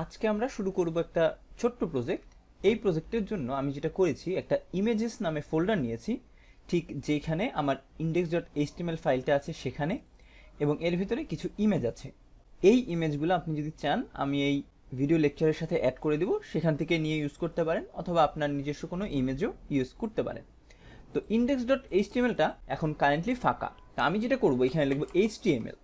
আজকে আমরা শুরু করব একটা ছোট্ট প্রজেক্ট। এই প্রজেক্টের জন্য আমি যেটা করেছি, একটা ইমেজেস নামে ফোল্ডার নিয়েছি, ঠিক যেখানে আমার index.html ফাইলটা আছে সেখানে, এবং এর ভিতরে কিছু ইমেজ আছে। এই ইমেজগুলো আপনি যদি চান আমি এই ভিডিও লেকচারের সাথে অ্যাড করে দেব, সেখান থেকে নিয়ে ইউজ করতে পারেন, অথবা আপনার নিজস্ব কোনো ইমেজও ইউজ করতে পারেন। তো index.htmlটা এখন কারেন্টলি ফাঁকা। তা আমি যেটা করব, এখানে লিখব html,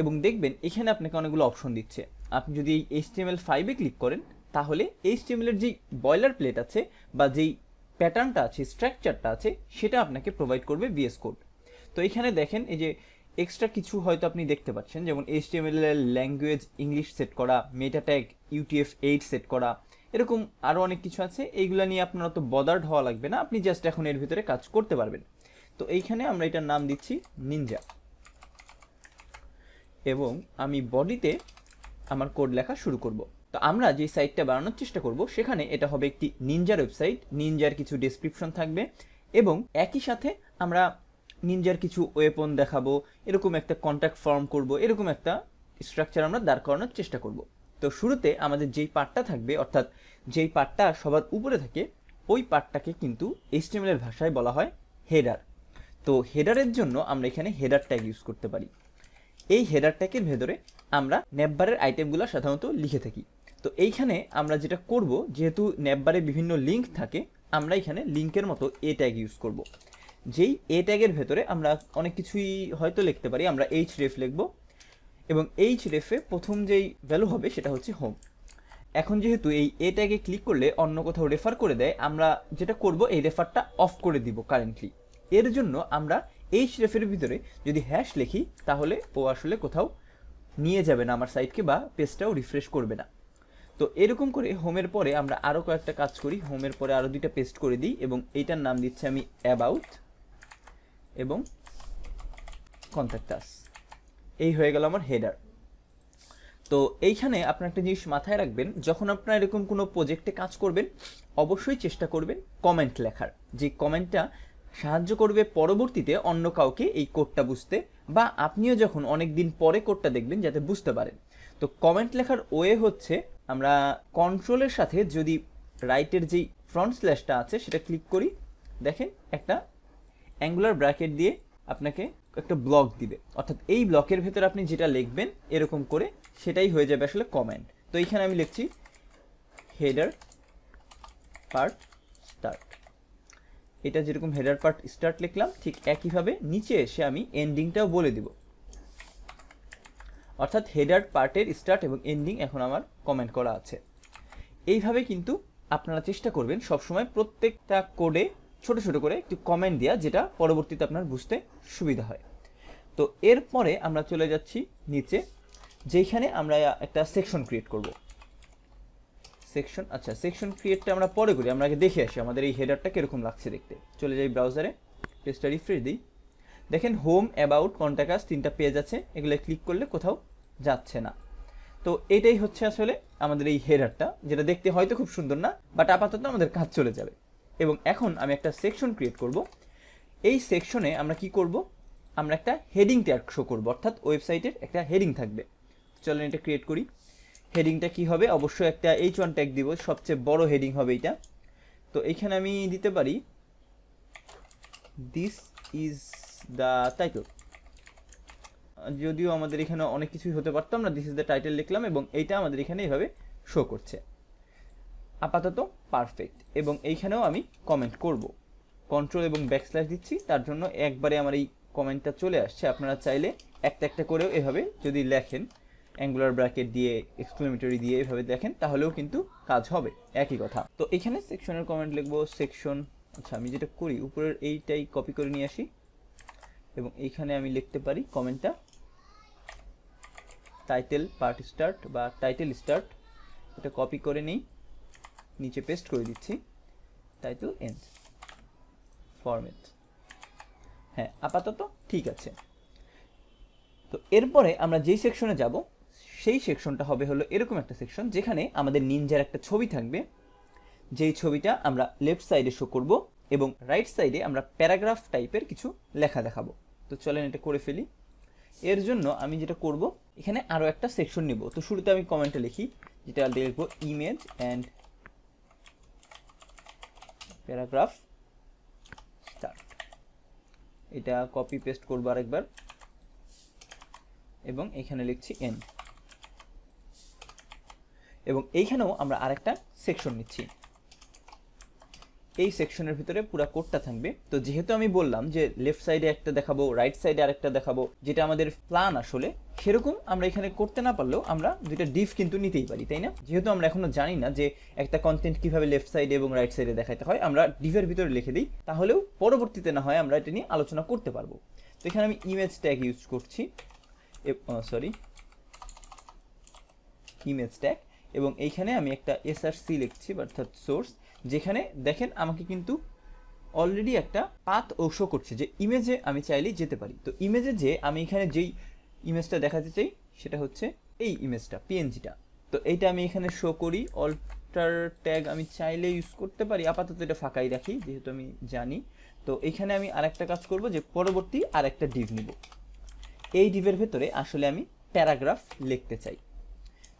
এবং দেখবেন এখানে আপনাকে অনেকগুলো অপশন দিচ্ছে। আপনি যদি এই HTML5-এ ক্লিক করেন, তাহলে HTML-এর যেই বয়লার প্লেট আছে বা যেই প্যাটার্নটা আছে, স্ট্রাকচারটা আছে, সেটা আপনাকে প্রোভাইড করবে VS কোড। তো এখানে দেখেন এই যে এক্সট্রা কিছু হয়তো আপনি দেখতে পাচ্ছেন, যেমন HTML-এর ল্যাঙ্গুয়েজ ইংলিশ সেট করা, মেটা ট্যাগ UTF-8 সেট করা, এরকম আরও অনেক কিছু আছে। এইগুলো নিয়ে আপনার অত বদার্ড হওয়া লাগবে না, আপনি জাস্ট এখন এর ভিতরে কাজ করতে পারবেন। তো এইখানে আমরা এটার নাম দিচ্ছি নিনজা, এবং আমি বডিতে আমার কোড লেখা শুরু করব। তো আমরা যে সাইটটা বানানোর চেষ্টা করব, সেখানে এটা হবে একটি নিনজার ওয়েবসাইট। নিনজার কিছু ডেসক্রিপশন থাকবে, এবং একই সাথে আমরা নিনজার কিছু ওয়েপন দেখাবো, এরকম একটা কন্ট্যাক্ট ফর্ম করব, এরকম একটা স্ট্রাকচার আমরা দাঁড় করানোর চেষ্টা করব। তো শুরুতে আমাদের যেই পার্টটা থাকবে, অর্থাৎ যেই পার্টটা সবার উপরে থাকে, ওই পার্টটাকে কিন্তু HTML-এর ভাষায় বলা হয় হেডার। তো হেডারের জন্য আমরা এখানে হেডার ট্যাগ ইউজ করতে পারি। এই হেডার ট্যাগের ভেতরে আমরা নেভবারের আইটেমগুলো সাধারণত লিখে থাকি। তো এইখানে আমরা যেটা করব, যেহেতু নেভবারে বিভিন্ন লিঙ্ক থাকে, আমরা এখানে লিঙ্কের মতো এ ট্যাগ ইউজ করব। যেই এ ট্যাগের ভেতরে আমরা অনেক কিছুই হয়তো লিখতে পারি। আমরা href লিখব, এবং href-এ প্রথম যেই ভ্যালু হবে সেটা হচ্ছে হোম। এখন যেহেতু এই এ ট্যাগে ক্লিক করলে অন্য কোথাও রেফার করে দেয়, আমরা যেটা করব, এই রেফারটা অফ করে দিব কারেন্টলি। এর জন্য আমরা href-এর ভিতরে যদি হ্যাশ লিখি, তাহলে ও আসলে কোথাও নিয়ে যাবে না আমার সাইটকে, বা পেজটাও রিফ্রেশ করবে না। তো এরকম করে হোমের পরে আমরা আরও কয়েকটা কাজ করি। হোমের পরে আরও দুইটা পেস্ট করে দিই, এবং এইটার নাম দিচ্ছি আমি অ্যাবাউট, এবং কন্ট্যাক্ট আস। এই হয়ে গেল আমার হেডার। তো এইখানে আপনার একটা জিনিস মাথায় রাখবেন, যখন আপনারা এরকম কোনো প্রজেক্টে কাজ করবেন, অবশ্যই চেষ্টা করবেন কমেন্ট লেখার। যে কমেন্টটা সাহায্য করবে পরবর্তীতে অন্য কাউকে এই কোডটা বুঝতে, বা আপনিও যখন অনেক দিন পরে কোডটা দেখবেন যাতে বুঝতে পারেন। তো কমেন্ট লেখার ওয়ে হচ্ছে, আমরা কন্ট্রোলের সাথে যদি রাইটের যেই ফ্রন্ট স্ল্যাশটা আছে সেটা ক্লিক করি, দেখেন একটা অ্যাঙ্গুলার ব্র্যাকেট দিয়ে আপনাকে একটা ব্লক দিবে, অর্থাৎ এই ব্লকের ভেতরে আপনি যেটা লিখবেন এরকম করে, সেটাই হয়ে যাবে আসলে কমেন্ট। তো এইখানে আমি লিখছি হেডার পার্ট স্টার্ট। এটা যেরকম হেডার পার্ট স্টার্ট লিখলাম, ঠিক একইভাবে নিচে এসে আমি এন্ডিংটাও বলে দিব, অর্থাৎ হেডার পার্টের স্টার্ট এবং এন্ডিং এখন আমার কমেন্ট করা আছে। এইভাবে কিন্তু আপনারা চেষ্টা করবেন সবসময় প্রত্যেকটা কোডে ছোট ছোট করে একটু কমেন্ট দেওয়া, যেটা পরবর্তীতে আপনার বুঝতে সুবিধা হয়। তো এরপরে আমরা চলে যাচ্ছি নিচে, যেখানে আমরা একটা সেকশন ক্রিয়েট করব। সেকশন, আচ্ছা সেকশন ক্রিয়েটটা আমরা পরে করি, আমরা আগে দেখে আসি আমাদের এই হেডারটা কীরকম লাগছে দেখতে। চলে যাই ব্রাউজারে, পেজটা রিফ্রেশ দিই, দেখেন হোম, অ্যাবাউট, কন্ট্যাক্ট আস, তিনটা পেজ আছে। এগুলো ক্লিক করলে কোথাও যাচ্ছে না। তো এটাই হচ্ছে আসলে আমাদের এই হেডারটা, যেটা দেখতে হয়তো খুব সুন্দর না, বাট আপাতত আমাদের কাজ চলে যাবে। এবং এখন আমি একটা সেকশন ক্রিয়েট করব। এই সেকশনে আমরা কি করব, আমরা একটা হেডিং ট্যাগ শো করব, অর্থাৎ ওয়েবসাইটের একটা হেডিং থাকবে। চলেন এটা ক্রিয়েট করি। হেডিংটা কি হবে, অবশ্যই একটা h1 ট্যাগ দিব, সবচেয়ে বড় হেডিং হবে এটা। তো এইখানে আমি দিতে পারি দিস ইজ দ্য টাইটেল। যদিও আমাদের এখানে অনেক কিছুই হতে পারতো, আমরা দিস ইজ দ্য টাইটেল লিখলাম, এবং এইটা আমাদের এখানে এইভাবে শো করছে। আপাতত পারফেক্ট। এবং এইখানেও আমি কমেন্ট করব, কন্ট্রোল এবং ব্যাকস্ল্যাশ দিচ্ছি, তার জন্য একবারে আমার এই কমেন্টটা চলে আসছে। আপনারা চাইলে একটা একটা করেও এভাবে যদি লেখেন, অ্যাঙ্গুলার ব্র্যাকেট দিয়ে, এক্সক্লেমেটরি দিয়ে এভাবে দেখেন, তাহলেও কিন্তু কাজ হবে, একই কথা। তো এখানে সেকশনের কমেন্ট লিখবো সেকশন। আচ্ছা আমি যেটা করি, উপরের এইটাই কপি করে নিয়ে আসি, এবং এইখানে আমি লিখতে পারি কমেন্টটা টাইটেল পার্ট স্টার্ট বা টাইটেল স্টার্ট। এটা কপি করে নিই, নিচে পেস্ট করে দিচ্ছি, টাইটেল এন্ড ফরম্যাট। হ্যাঁ আপাতত ঠিক আছে। তো এরপরে আমরা যেই সেকশনে যাব, সেই সেকশনটা হবে হলো এরকম একটা সেকশন, যেখানে আমাদের নিনজার একটা ছবি থাকবে, যেই ছবিটা আমরা লেফট সাইডে শো করব, এবং রাইট সাইডে আমরা প্যারাগ্রাফ টাইপের কিছু লেখা দেখাবো। তো চলেন এটা করে ফেলি। এর জন্য আমি যেটা করব, এখানে আরও একটা সেকশন নিব। তো শুরুতে আমি কমেন্টে লিখি যেটা লিখবো ইমেজ অ্যান্ড প্যারাগ্রাফ স্টার্ট। এটা কপি পেস্ট করবো আরেকবার এবং এখানে লিখছি এন, এবং এইখানেও আমরা আরেকটা সেকশন নিচ্ছি। এই সেকশনের ভিতরে পুরো কোডটা থাকবে। তো যেহেতু আমি বললাম যে লেফট সাইডে একটা দেখাবো, রাইট সাইডে আরেকটা দেখাবো, যেটা আমাদের প্ল্যান আসলে, সেরকম আমরা এখানে করতে না পারলেও আমরা দুইটা ডিভ কিন্তু নিতেই পারি, তাই না? যেহেতু আমরা এখনো জানি না যে একটা কন্টেন্ট কিভাবে লেফট সাইডে এবং রাইট সাইডে দেখাতে হয়, আমরা ডিভের ভিতরে লিখে দিই, তাহলেও পরবর্তীতে না হয় আমরা এটা নিয়ে আলোচনা করতে পারবো। তো এখানে আমি ইমেজ ট্যাগ ইউজ করছি, ইমেজ ট্যাগ, এবং এইখানে আমি একটা এসআরসি লিখছি, অর্থাৎ সোর্স, যেখানে দেখেন আমাকে কিন্তু অলরেডি একটা পাথ ও শো করছে যে ইমেজে আমি চাইলেই যেতে পারি। তো ইমেজে যে আমি এখানে যেই ইমেজটা দেখাতে চাই সেটা হচ্ছে এই ইমেজটা, পিএনজিটা। তো এইটা আমি এখানে শো করি। অল্টার ট্যাগ আমি চাইলে ইউজ করতে পারি, আপাতত এটা ফাঁকাই রাখি যেহেতু আমি জানি। তো এখানে আমি আরেকটা কাজ করব যে পরবর্তী আরেকটা ডিভ নিব। এই ডিভের ভেতরে আসলে আমি প্যারাগ্রাফ লিখতে চাই।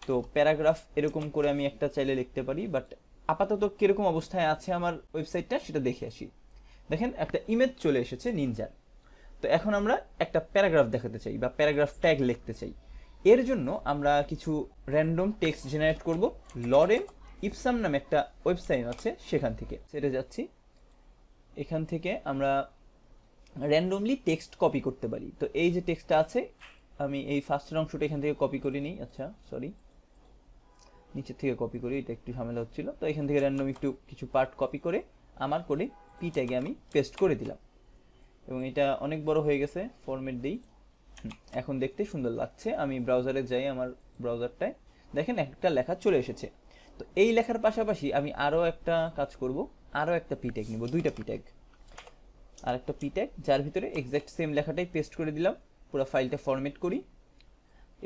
তো প্যারাগ্রাফ এরকম করে আমি একটা চাইলে লিখতে পারি, বাট আপাতত কিরকম অবস্থায় আছে আমার ওয়েবসাইটটা সেটা দেখে আসি। দেখেন একটা ইমেজ চলে এসেছে নিনজার। তো এখন আমরা একটা প্যারাগ্রাফ দেখাতে চাই বা প্যারাগ্রাফ ট্যাগ লিখতে চাই। এর জন্য আমরা কিছু র্যান্ডম টেক্সট জেনারেট করব। লরেম ইপসাম নামে একটা ওয়েবসাইট আছে, সেখান থেকে সেটা যাচ্ছি। এখান থেকে আমরা র্যান্ডমলি টেক্সট কপি করতে পারি। তো এই যে টেক্সটটা আছে, আমি এই ফার্স্টের অংশটা এখান থেকে কপি করে নিই। আচ্ছা সরি, নিচের থেকে কপি করি, এটা একটু ঝামেলা হচ্ছিল। তো এখান থেকে র্যান্ডম একটু কিছু পার্ট কপি করে আমার করে পি ট্যাগে আমি পেস্ট করে দিলাম, এবং এটা অনেক বড় হয়ে গেছে। ফরম্যাট দিই, এখন দেখতে সুন্দর লাগছে। আমি ব্রাউজারে যাই, আমার ব্রাউজারটায় দেখেন একটা লেখা চলে এসেছে। তো এই লেখার পাশাপাশি আমি আরও একটা কাজ করব, আরও একটা পি ট্যাগ নিব, দুইটা পি ট্যাগ, আর একটা পি ট্যাগ যার ভিতরে এক্স্যাক্ট সেম লেখাটাই পেস্ট করে দিলাম। পুরো ফাইলটা ফরম্যাট করি,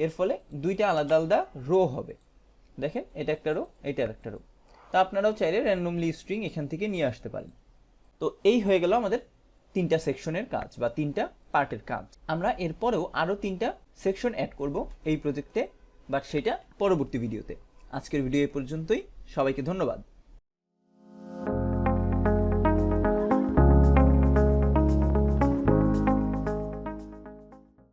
এর ফলে দুইটা আলাদা আলাদা রো হবে। দেখেন এটা একটা রো, এটা আর একটা রো। তা আপনারাও চাইলে র্যান্ডমলি স্ট্রিং এখান থেকে নিয়ে আসতে পারেন। তো এই হয়ে গেল আমাদের তিনটা সেকশনের কাজ বা তিনটা পার্টের কাজ। আমরা এরপরেও আরও তিনটা সেকশন অ্যাড করব এই প্রজেক্টে, বাট সেটা পরবর্তী ভিডিওতে। আজকের ভিডিও এই পর্যন্তই, সবাইকে ধন্যবাদ।